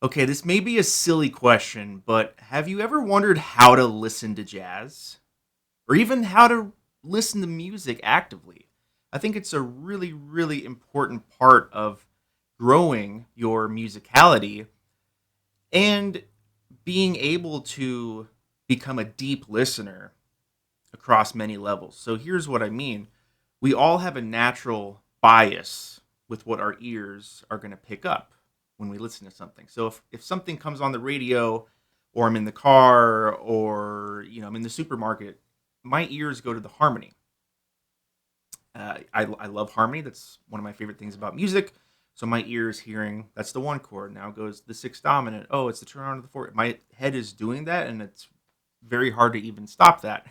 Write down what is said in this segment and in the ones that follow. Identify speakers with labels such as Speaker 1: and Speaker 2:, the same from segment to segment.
Speaker 1: Okay, this may be a silly question, but have you ever wondered how to listen to jazz? Or even how to listen to music actively? I think it's a really, really important part of growing your musicality and being able to become a deep listener across many levels. So here's what I mean. We all have a natural bias with what our ears are going to pick up when we listen to something. So if something comes on the radio or I'm in the car or I'm in the supermarket, my ears go to the harmony. I love harmony. That's one of my favorite things about music. So my ears hearing that's the one chord. Now goes the sixth dominant. Oh, it's the turn on to the fourth. My head is doing that, and it's very hard to even stop that.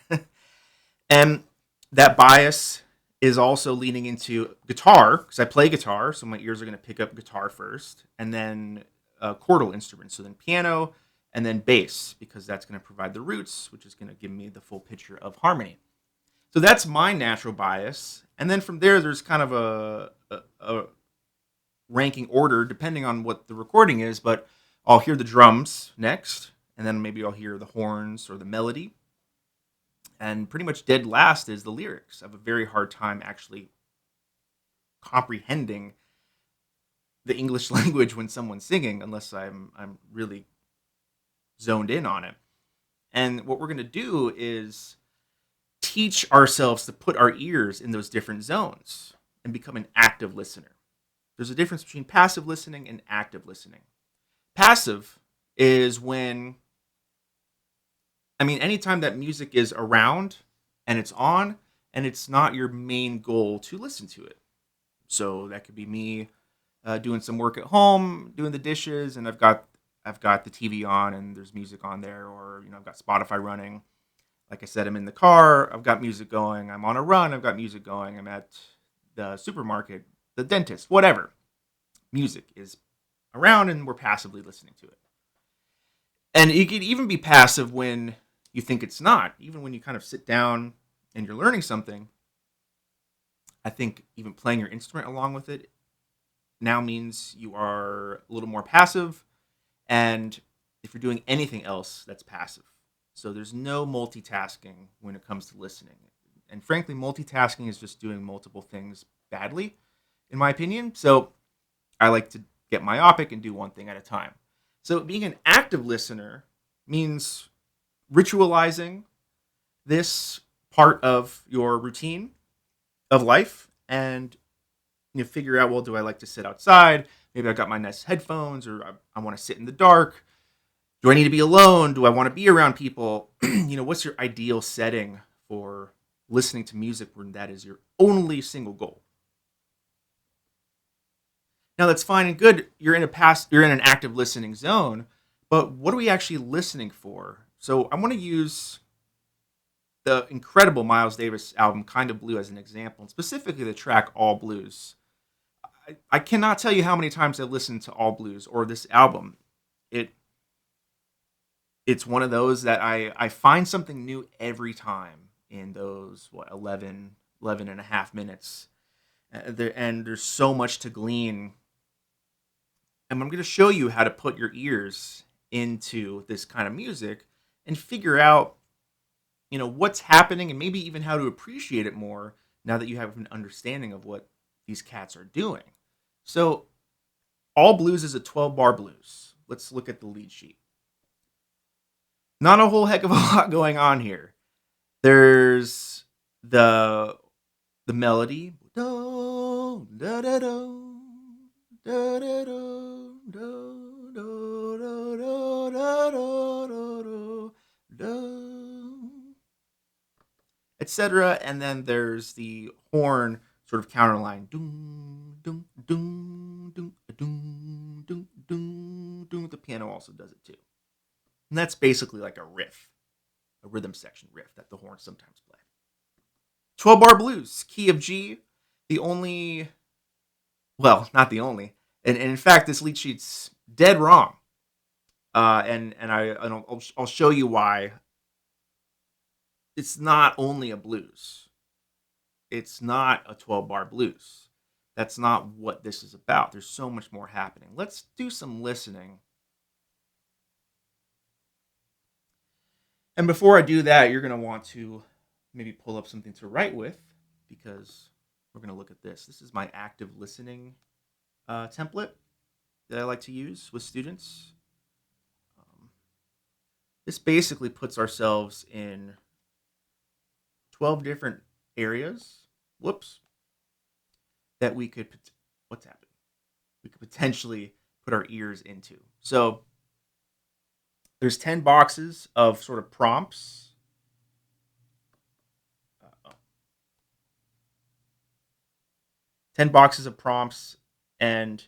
Speaker 1: And that bias is also leaning into guitar because I play guitar, so my ears are going to pick up guitar first, and then chordal instruments, so then piano, and then bass because that's going to provide the roots, which is going to give me the full picture of harmony. So that's my natural bias, and then from there, there's kind of a ranking order depending on what the recording is. But I'll hear the drums next, and then maybe I'll hear the horns or the melody, and pretty much dead last is the lyrics. I have a very hard time actually comprehending the English language when someone's singing unless I'm really zoned in on it. And what we're going to do is teach ourselves to put our ears in those different zones and become an active listener. There's a difference between passive listening and active listening. Passive is when anytime that music is around and it's on and it's not your main goal to listen to it. So that could be me doing some work at home, doing the dishes, and I've got the TV on and there's music on there, or I've got Spotify running. Like I said, I'm in the car, I've got music going. I'm on a run, I've got music going. I'm at the supermarket, the dentist, whatever. Music is around and we're passively listening to it. And it could even be passive when you think it's not. Even when you kind of sit down and you're learning something, I think even playing your instrument along with it now means you are a little more passive. And if you're doing anything else, that's passive. So there's no multitasking when it comes to listening. And frankly, multitasking is just doing multiple things badly, in my opinion. So I like to get myopic and do one thing at a time. So being an active listener means ritualizing this part of your routine of life and figure out, well, do I like to sit outside? Maybe I've got my nice headphones, or I want to sit in the dark. Do I need to be alone? Do I want to be around people? What's your ideal setting for listening to music when that is your only single goal? Now that's fine and good. You're in an active listening zone, but what are we actually listening for? So I want to use the incredible Miles Davis album Kind of Blue as an example, and specifically the track All Blues. I cannot tell you how many times I've listened to All Blues or this album. It it's one of those that I find something new every time in those 11 and a half minutes. And there's so much to glean, and I'm going to show you how to put your ears into this kind of music and figure out what's happening, and maybe even how to appreciate it more now that you have an understanding of what these cats are doing. So All Blues is a 12 bar blues. Let's look at the lead sheet. Not a whole heck of a lot going on here. There's the melody. Do, da, da, do, da, da, do, do, do, do, do, da, do, do, do, etc. And then there's the horn sort of counterline. Doom, doom, doom, doom, doom, doom, doom, doom. The piano also does it too. And that's basically like a riff, a rhythm section riff that the horns sometimes play. 12 bar blues, key of G, the only, well, not the only. And in fact, this lead sheet's dead wrong. I'll show you why. It's not only a blues. It's not a 12 bar blues. That's not what this is about. There's so much more happening. Let's do some listening And before I do that, you're going to want to maybe pull up something to write with, because we're going to look at this. This is my active listening template that I like to use with students. Um, this basically puts ourselves in 12 different areas. Whoops. That we could, what's happening? We could potentially put our ears into. So there's 10 boxes of sort of prompts. 10 boxes of prompts, and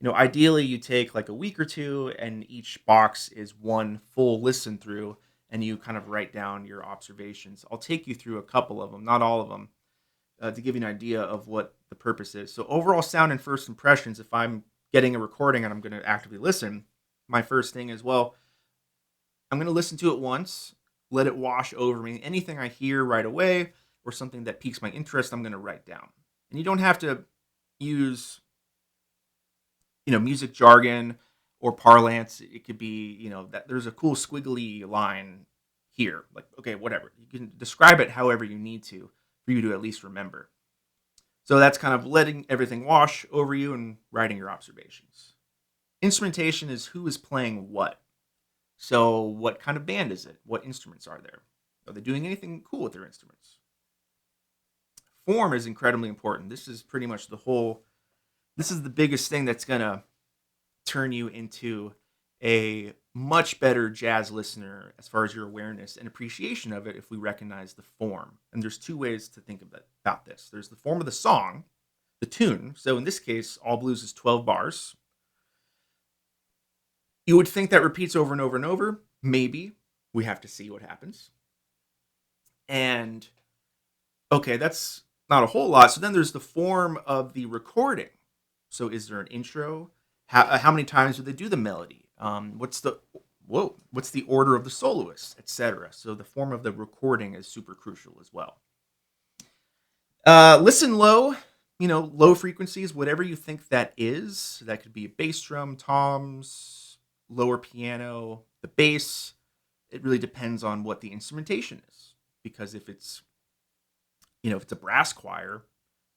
Speaker 1: ideally you take like a week or two, and each box is one full listen through, and you kind of write down your observations. I'll take you through a couple of them, not all of them, to give you an idea of what the purpose is. So overall sound and first impressions, if I'm getting a recording and I'm going to actively listen, my first thing is, well, I'm going to listen to it once, let it wash over me. Anything I hear right away or something that piques my interest, I'm going to write down. And you don't have to use, music jargon or parlance. It could be, that there's a cool squiggly line here. Like, okay, whatever. You can describe it however you need to for you to at least remember. So that's kind of letting everything wash over you and writing your observations. Instrumentation is who is playing what. So what kind of band is it? What instruments are there? Are they doing anything cool with their instruments? Form is incredibly important. This is pretty much this is the biggest thing that's going to turn you into a much better jazz listener as far as your awareness and appreciation of it if we recognize the form. And there's two ways to think about this. There's the form of the song, the tune. So in this case, All Blues is 12 bars. You would think that repeats over and over and over. Maybe. We have to see what happens. And okay, that's not a whole lot. So then there's the form of the recording. So is there an intro? How many times do they do the melody? What's the order of the soloists, etc. So the form of the recording is super crucial as well. Listen low, low frequencies, whatever you think that is. That could be a bass drum, toms, lower piano, the bass. It really depends on what the instrumentation is, because if it's a brass choir,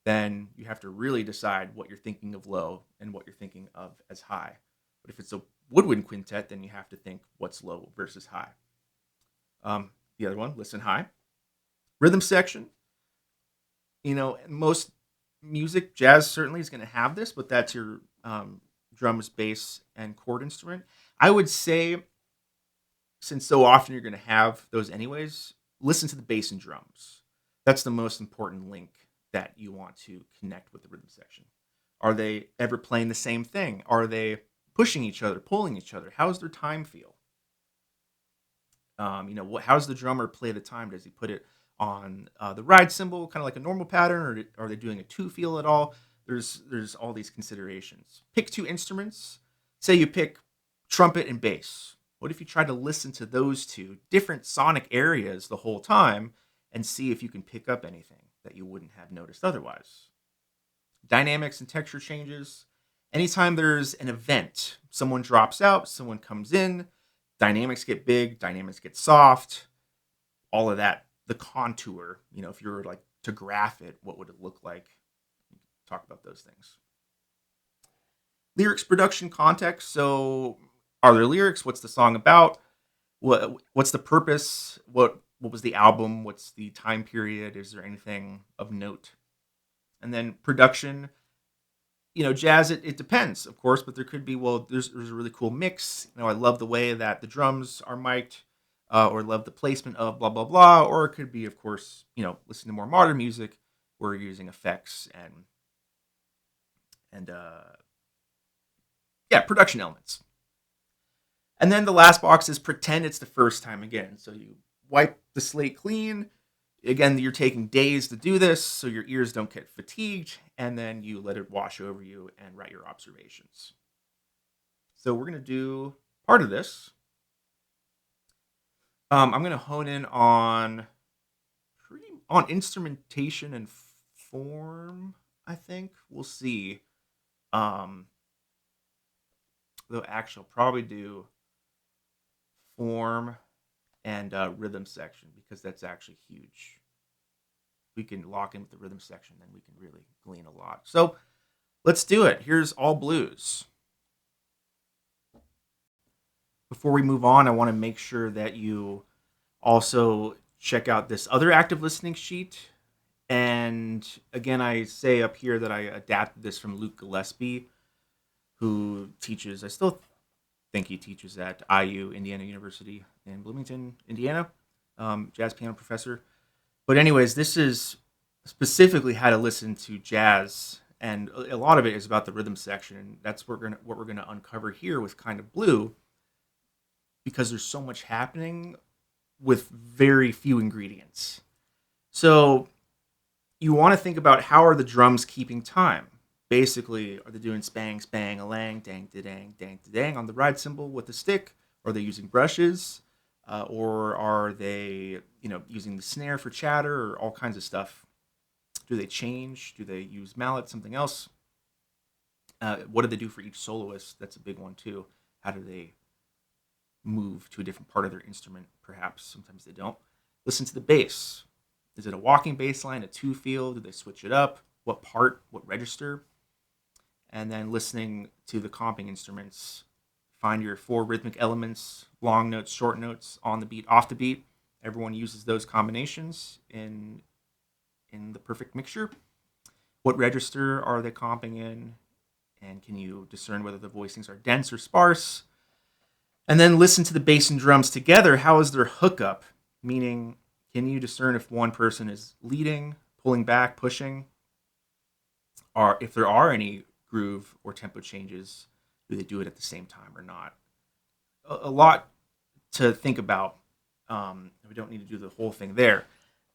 Speaker 1: then you have to really decide what you're thinking of low and what you're thinking of as high. But if it's a woodwind quintet, then you have to think what's low versus high. The other one, listen high. Rhythm section. Most music, jazz certainly is going to have this, but that's your drums, bass, and chord instrument. I would say, since so often you're going to have those anyways, listen to the bass and drums. That's the most important link that you want to connect with the rhythm section. Are they ever playing the same thing? Are they pushing each other, pulling each other? How's their time feel? How's the drummer play the time? Does he put it on the ride cymbal, kind of like a normal pattern, or are they doing a two feel at all? There's all these considerations. Pick two instruments. Say you pick trumpet and bass. What if you try to listen to those two different sonic areas the whole time and see if you can pick up anything that you wouldn't have noticed otherwise? Dynamics and texture changes. Anytime there's an event, someone drops out, someone comes in, dynamics get big, dynamics get soft, all of that. The contour, if you were like to graph it, what would it look like? Talk about those things. Lyrics, production, context. So are there lyrics? What's the song about? What's the purpose? What was the album? What's the time period? Is there anything of note? And then production, jazz, it depends, of course, but there could be, there's a really cool mix. I love the way that the drums are mic'd, or love the placement of blah, blah, blah. Or it could be, of course, listen to more modern music where you're using effects and production elements. And then the last box is pretend it's the first time again. So you wipe the slate clean. Again, you're taking days to do this, so your ears don't get fatigued, and then you let it wash over you and write your observations. So we're going to do part of this. I'm going to hone in on instrumentation and form, I think. We'll see. Though actually, I'll probably do form and rhythm section, because that's actually huge. We can lock in with the rhythm section, then we can really glean a lot. So let's do it. Here's all blues. Before we move on, I want to make sure that you also check out this other active listening sheet. And again, I say up here that I adapted this from Luke Gillespie, who teaches, I still think he teaches at IU, Indiana University in Bloomington, Indiana, jazz piano professor. But anyways, this is specifically how to listen to jazz, and a lot of it is about the rhythm section, and that's what we're gonna uncover here with Kind of Blue, because there's so much happening with very few ingredients. So you want to think about, how are the drums keeping time? Basically, are they doing spang, spang, a lang, dang, da dang, dang, da dang on the ride cymbal with the stick? Are they using brushes? Or are they, using the snare for chatter, or all kinds of stuff? Do they change? Do they use mallet, something else? What do they do for each soloist? That's a big one too. How do they move to a different part of their instrument? Perhaps sometimes they don't. Listen to the bass. Is it a walking bass line, a two feel? Do they switch it up? What part? What register? And then listening to the comping instruments. Find your four rhythmic elements: long notes, short notes, on the beat, off the beat. Everyone uses those combinations in the perfect mixture. What register are they comping in? And can you discern whether the voicings are dense or sparse? And then listen to the bass and drums together. How is their hookup? Meaning, can you discern if one person is leading, pulling back, pushing? Or if there are any groove or tempo changes, do they do it at the same time or not? A lot to think about. We don't need to do the whole thing there.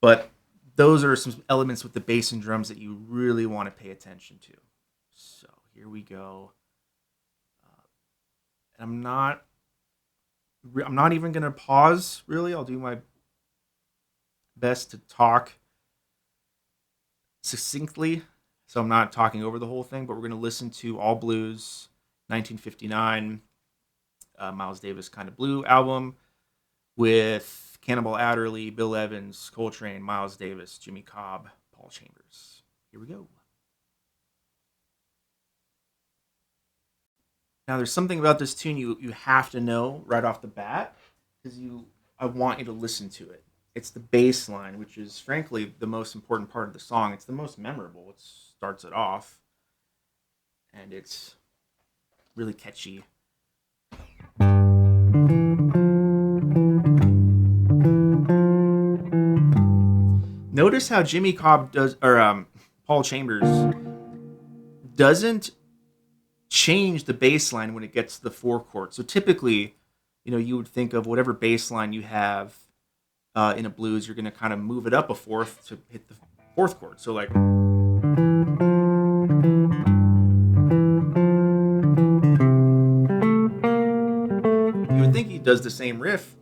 Speaker 1: But those are some elements with the bass and drums that you really want to pay attention to. So here we go. I'm not even going to pause, really. I'll do my best to talk succinctly, so I'm not talking over the whole thing, but we're going to listen to All Blues, 1959, Miles Davis Kind of Blue album, with Cannonball, Adderley, Bill Evans, Coltrane, Miles Davis, Jimmy Cobb, Paul Chambers. Here we go. Now, there's something about this tune you have to know right off the bat, because I want you to listen to it. It's the bass line, which is frankly the most important part of the song. It's the most memorable. It starts it off, and it's really catchy. Notice how Jimmy Cobb does, or Paul Chambers doesn't change the bass line when it gets to the four chord. So typically, you would think of whatever bass line you have in a blues, you're going to kind of move it up a fourth to hit the fourth chord. So like, you would think he does the same riff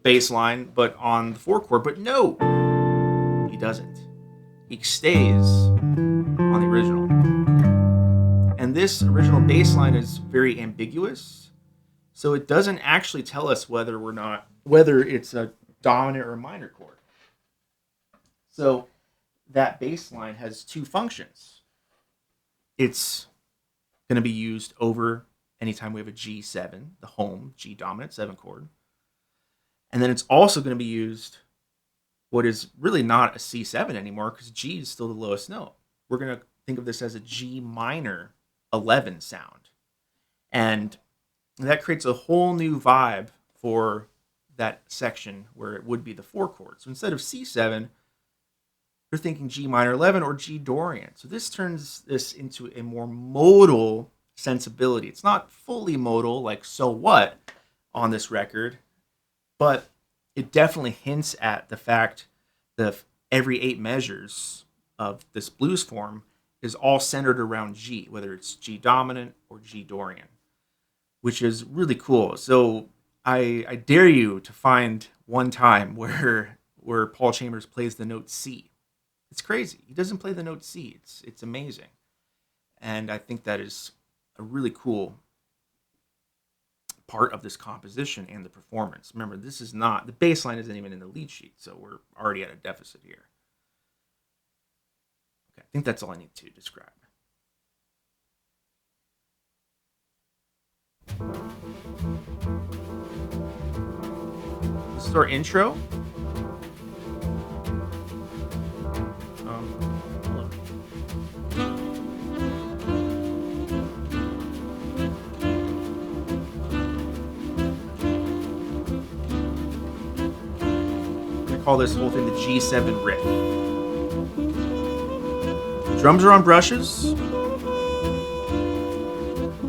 Speaker 1: bass line, but on the four chord, but no, he doesn't. He stays on the original. And this original bass line is very ambiguous, so it doesn't actually tell us whether it's a dominant or a minor chord. So that bass line has two functions. It's going to be used over anytime we have a G7, the home G dominant 7 chord. And then it's also going to be used what is really not a C7 anymore, because G is still the lowest note. We're going to think of this as a G minor 11 sound. And that creates a whole new vibe for that section where it would be the 4 chord. So instead of C7, you're thinking G minor 11 or G Dorian. So this turns this into a more modal sensibility. It's not fully modal like So What on this record, but it definitely hints at the fact that every 8 measures of this blues form is all centered around G, whether it's G dominant or G Dorian, which is really cool. So I dare you to find one time where Paul Chambers plays the note C. It's crazy. He doesn't play the note C. It's amazing. And I think that is a really cool part of this composition and the performance. Remember, this is not, the bass line isn't even in the lead sheet, so we're already at a deficit here. Okay, I think that's all I need to describe. This is our intro. Call this whole thing the G7 riff. The drums are on brushes.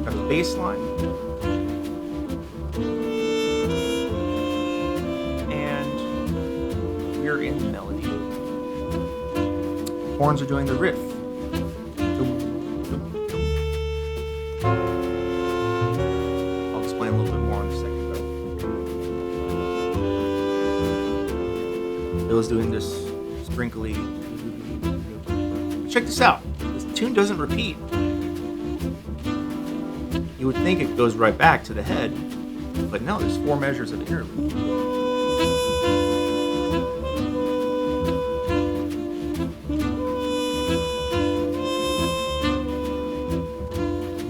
Speaker 1: Got the bass line. And we're in the melody. Horns are doing the riff. I'll explain a little bit more in a second. Bill's doing this sprinkly. Check this out. This tune doesn't repeat. You would think it goes right back to the head, but no, there's 4 measures of interlude.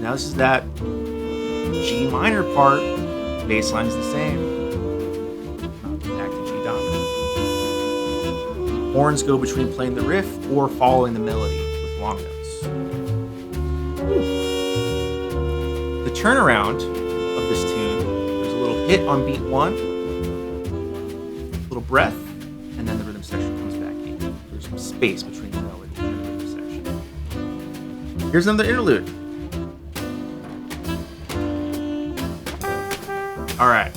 Speaker 1: Now this is that G minor part. Bass line's the same. Back to G dominant. Horns go between playing the riff or following the melody with long notes. The turnaround of this tune, there's a little hit on beat 1, a little breath, and then the rhythm section comes back in. There's some space between the melody and the rhythm section. Here's another interlude. All right,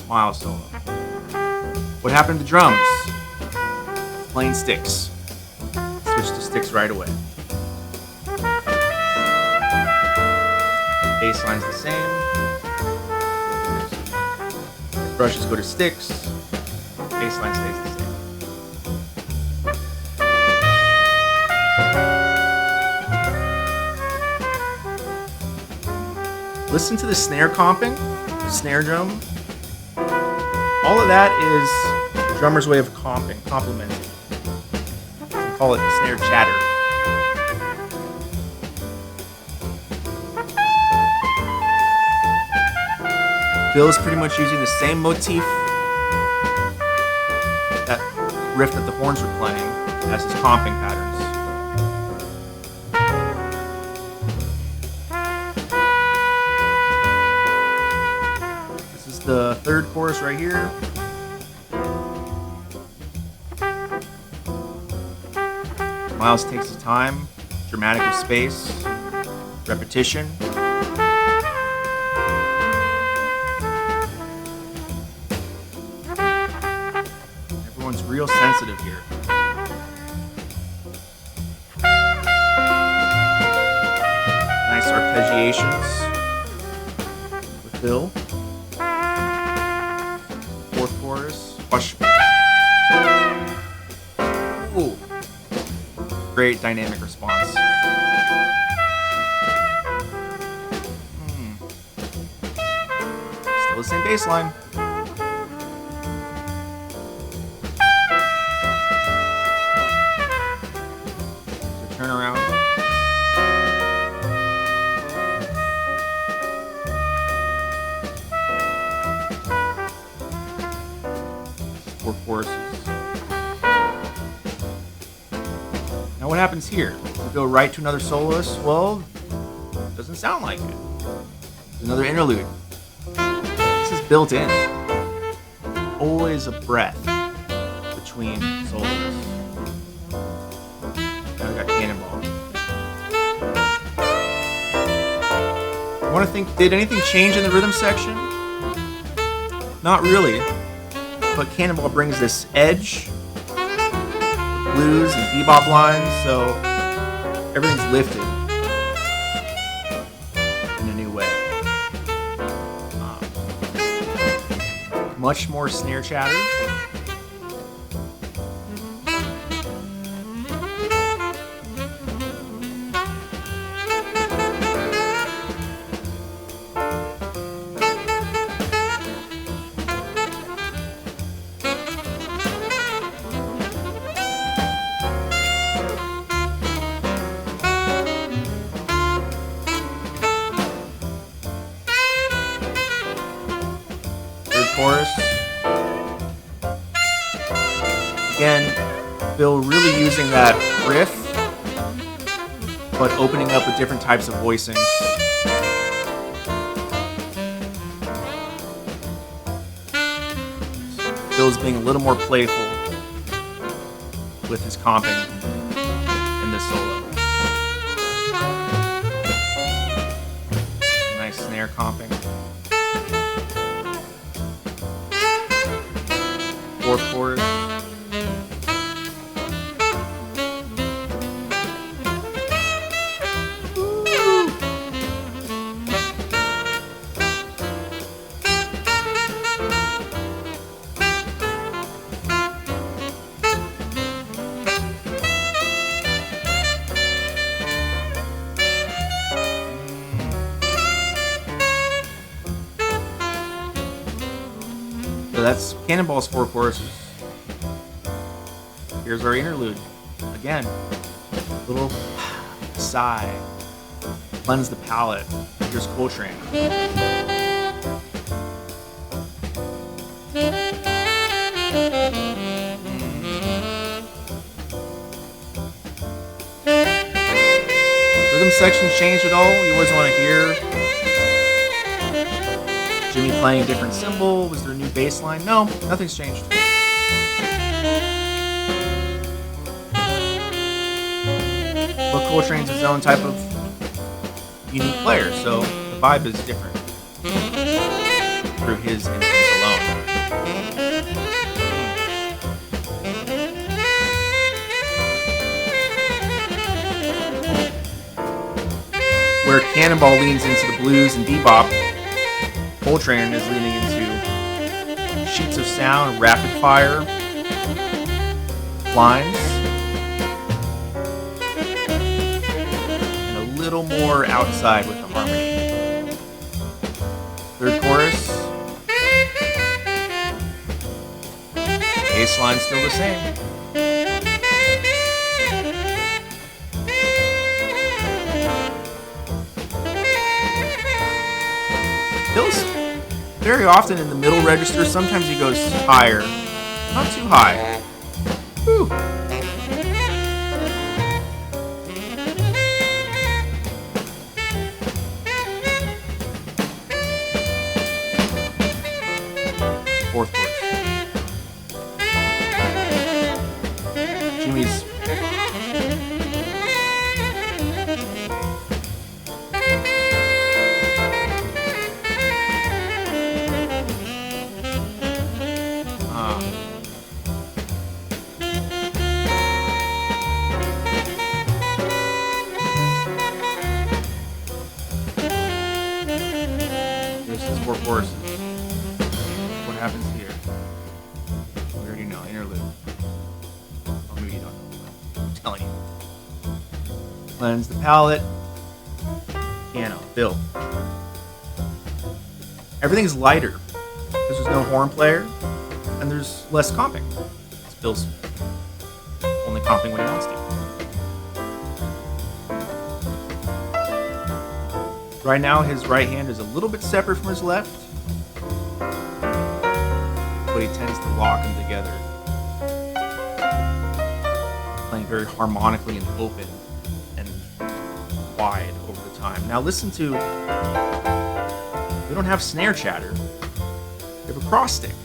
Speaker 1: Miles solo. What happened to drums? Playing sticks. Switch to sticks right away. Bass line's the same. Brushes go to sticks. Bass line stays the same. Listen to the snare comping, the snare drum. All of that is the drummer's way of complementing. Call it snare chatter. Bill is pretty much using the same motif, that riff that the horns were playing, as his comping patterns. This is the third chorus right here. Miles takes his time, dramatic with space, repetition. Everyone's real sensitive here. Nice arpeggiations with Bill. Fourth chorus. Watch. Ooh. Great dynamic response. Still the same bass line. So turn around. Four choruses. Now what happens here? We go right to another soloist? Well, doesn't sound like it. There's another interlude. This is built in. Always a breath between soloists. Now we got Cannonball. I want to think, did anything change in the rhythm section? Not really. But Cannonball brings this edge, blues and bebop lines, so everything's lifted in a new way. Much more snare chatter. chorus. Again, Bill really using that riff, but opening up with different types of voicings. Bill's being a little more playful with his comping in this solo. Nice snare comping. Fourth chorus. So that's Cannonball's 4 choruses. Here's our interlude. Again, little sigh, cleanse the palate. Here's Coltrane. Rhythm sections changed at all? You always want to hear Jimmy playing a different cymbal? Was there a new bass line? No, nothing's changed. But Coltrane's his own type of unique player, so the vibe is different through his instance alone. Where Cannonball leans into the blues and bebop, Coltrane is leaning into sheets of sound, rapid fire lines, and a little more outside with the harmony. Third chorus, bass line still the same. Bill's very often in the middle register. Sometimes he goes higher. Not too high. Whew. Fourth chorus. Jimmy's four choruses. What happens here? We already know. Interlude. Or maybe you don't know. I'm telling you. Cleanse the palate. Piano. Bill. Everything's lighter because there's no horn player and there's less comping. It's Bill's only comping when he wants to. Right now, his right hand is a little bit separate from his left, but he tends to lock them together, playing very harmonically and open and wide over the time. Now listen to, we don't have snare chatter, we have a cross stick.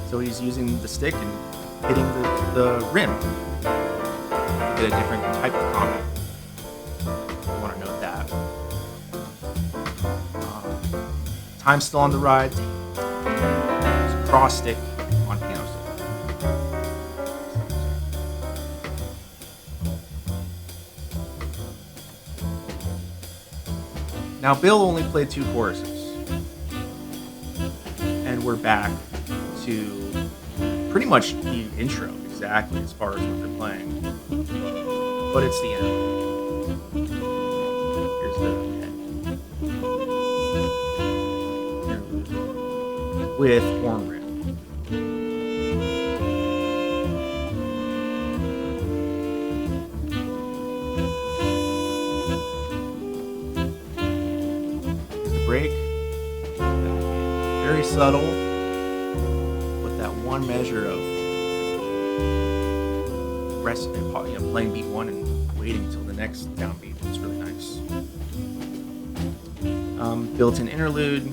Speaker 1: So he's using the stick and hitting the rim to get a different type of comping. You want to note that. Time's still on the ride. There's a cross stick on piano solo. Now Bill only played 2 choruses. And we're back to pretty much the intro exactly as far as what they're playing. But it's the end. Here's the head. With horn riff. Here's the break. Very subtle. But that one measure of rest, playing beat one and waiting until the next downbeat is really nice. Built-in interlude.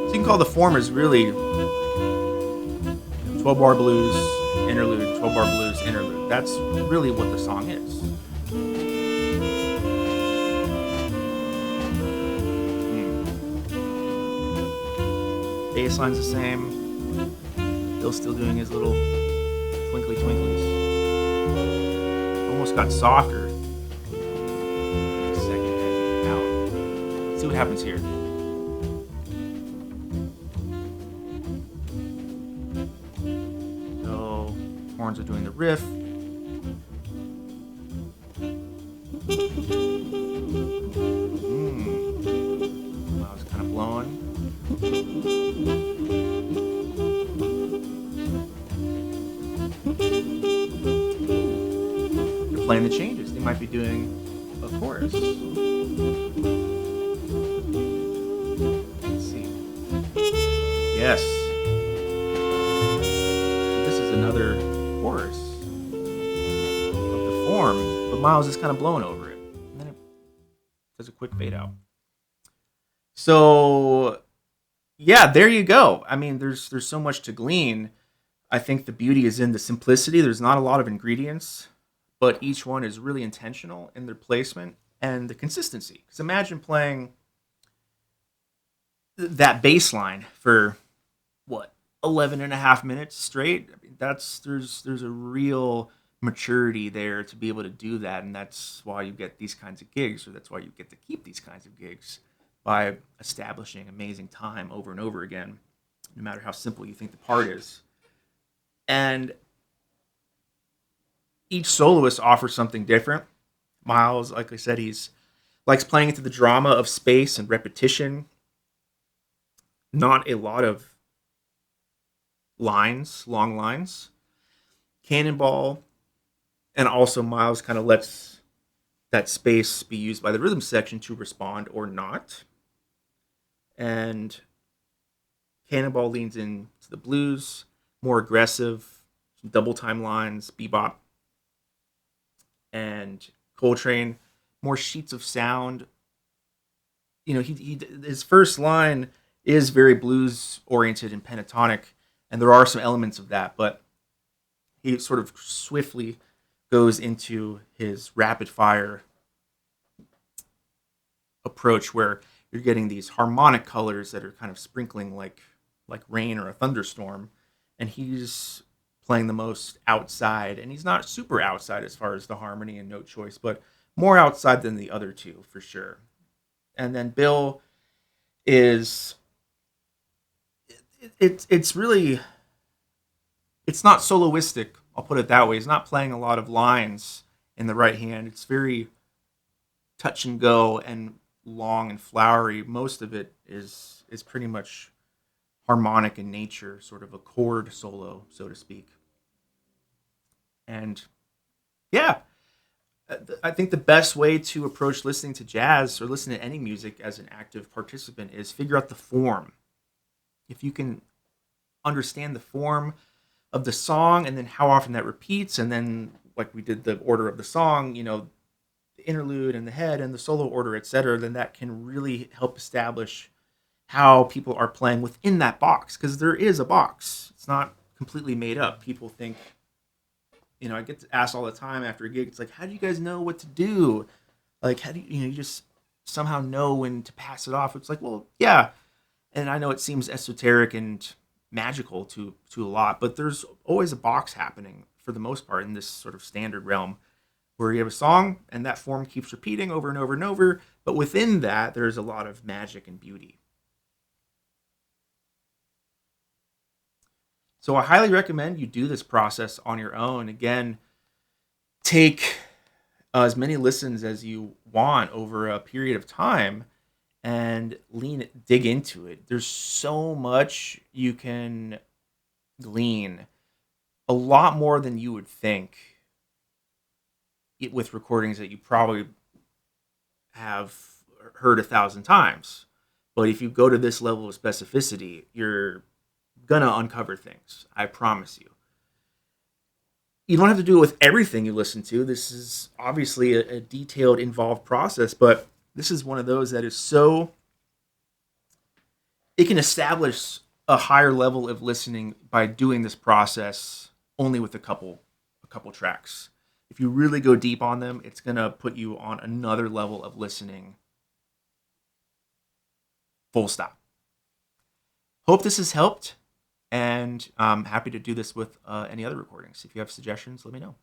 Speaker 1: So you can call the form is really 12 bar blues interlude, 12 bar blues interlude. That's really what the song is. Bass line's the same. Bill's still doing his little twinkly twinklies. Almost got softer. Second head out. Let's see what happens here. So horns are doing the riff. Wow, it's kind of blowing. They're playing the changes. They might be doing a chorus. Let's see. Yes. This is another chorus of the form, but Miles is kind of blowing over it. And then it does a quick fade out. So yeah, there you go. I mean, there's so much to glean. I think the beauty is in the simplicity. There's not a lot of ingredients, but each one is really intentional in their placement and the consistency. Because imagine playing that bass line for 11 and a half minutes straight. I mean, there's a real maturity there to be able to do that, and that's why you get these kinds of gigs, or that's why you get to keep these kinds of gigs, by establishing amazing time over and over again, no matter how simple you think the part is. And each soloist offers something different. Miles, like I said, he's likes playing into the drama of space and repetition. Not a lot of long lines. Cannonball, and also Miles kind of lets that space be used by the rhythm section to respond or not. And Cannonball leans into the blues, more aggressive, some double time lines, bebop. And Coltrane, more sheets of sound. His first line is very blues oriented and pentatonic, and there are some elements of that, but he sort of swiftly goes into his rapid fire approach where you're getting these harmonic colors that are kind of sprinkling like rain or a thunderstorm, and he's playing the most outside, and he's not super outside as far as the harmony and note choice, but more outside than the other two for sure. And then Bill is it's really, it's not soloistic, I'll put it that way. He's not playing a lot of lines in the right hand. It's very touch and go and long and flowery. Most of it is pretty much harmonic in nature, sort of a chord solo, so to speak. And yeah, I think the best way to approach listening to jazz or listen to any music as an active participant is figure out the form. If you can understand the form of the song and then how often that repeats, and then like we did the order of the song, the interlude and the head and the solo order, etc., then that can really help establish how people are playing within that box, because there is a box. It's not completely made up. People think, I get asked all the time after a gig, it's like, how do you guys know what to do? Like, how do you just somehow know when to pass it off? It's like, well, yeah. And I know it seems esoteric and magical to a lot, but there's always a box happening for the most part in this sort of standard realm, where you have a song and that form keeps repeating over and over and over, but within that, there's a lot of magic and beauty. So I highly recommend you do this process on your own. Again, take as many listens as you want over a period of time and dig into it. There's so much you can glean, a lot more than you would think, with recordings that you probably have heard 1,000 times. But if you go to this level of specificity, you're gonna uncover things. I promise you. You don't have to do it with everything you listen to. This is obviously a detailed, involved process, but this is one of those that is so, it can establish a higher level of listening by doing this process only with a couple tracks. If you really go deep on them, it's gonna put you on another level of listening. Full stop. Hope this has helped, and I'm happy to do this with any other recordings. If you have suggestions, let me know.